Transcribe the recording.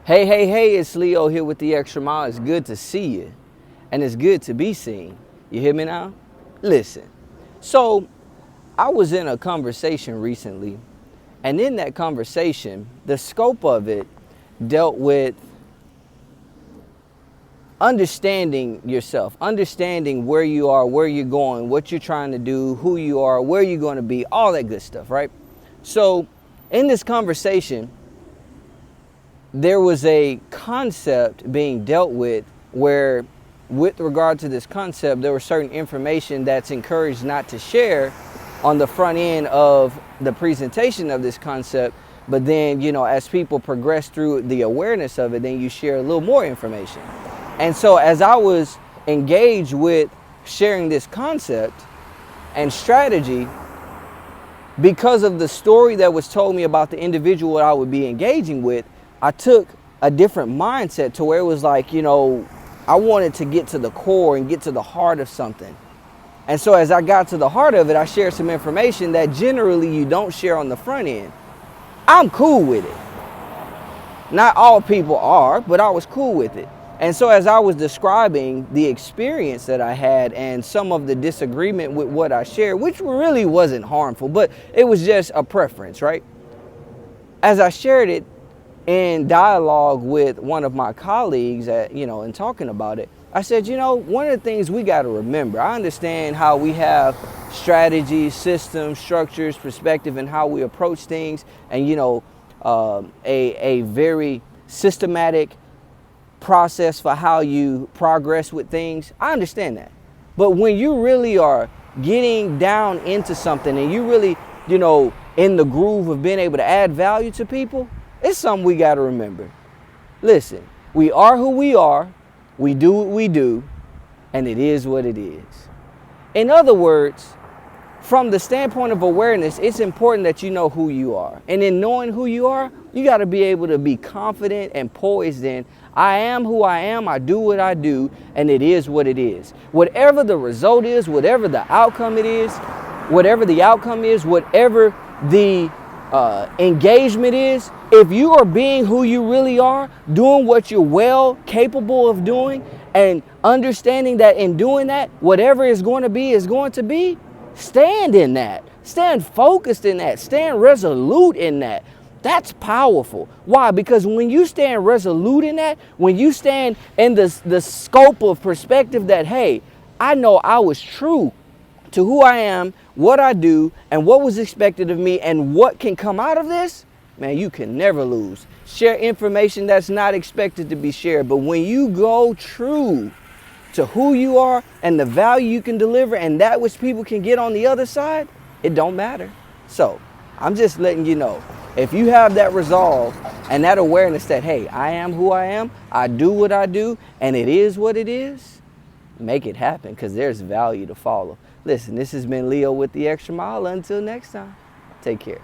Hey, hey, hey, it's Leo here with the Extra Mile. It's good to see you, and it's good to be seen. You hear me now? Listen, so I was in a conversation recently, and in that conversation, the scope of it dealt with understanding yourself, understanding where you are, where you're going, what you're trying to do, who you are, where you're going to be, all that good stuff, right? So in this conversation, there was a concept being dealt with where, with regard to this concept, there was certain information that's encouraged not to share on the front end of the presentation of this concept. But then, as people progress through the awareness of it, then you share a little more information. And so as I was engaged with sharing this concept and strategy, because of the story that was told me about the individual I would be engaging with, I took a different mindset to where it was like, I wanted to get to the core and get to the heart of something. And so as I got to the heart of it, I shared some information that generally you don't share on the front end. I'm cool with it. Not all people are, but I was cool with it. And so as I was describing the experience that I had and some of the disagreement with what I shared, which really wasn't harmful, but it was just a preference, right? As I shared it in dialogue with one of my colleagues and talking about it, I said, one of the things we got to remember, I understand how we have strategies, systems, structures, perspective, and how we approach things, and a very systematic process for how you progress with things. I understand that. But when you really are getting down into something and you really, in the groove of being able to add value to people, it's something we got to remember. Listen, we are who we are, we do what we do, and it is what it is. In other words, from the standpoint of awareness, it's important that you know who you are. And in knowing who you are, you got to be able to be confident and poised in, I am who I am, I do what I do, and it is what it is. Whatever the result is, whatever the outcome it is, whatever the engagement is, if you are being who you really are, doing what you're well capable of doing, and understanding that in doing that, whatever is going to be, stand in that. Stand focused in that. Stand resolute in that. That's powerful. Why? Because when you stand resolute in that, when you stand in the scope of perspective that, hey, I know I was true to who I am, what I do, and what was expected of me, and what can come out of this, man, you can never lose. Share information that's not expected to be shared. But when you go true to who you are and the value you can deliver and that which people can get on the other side, it don't matter. So I'm just letting you know, if you have that resolve and that awareness that, hey, I am who I am, I do what I do, and it is what it is, make it happen, because there's value to follow. Listen, this has been Leo with the Extra Mile. Until next time, take care.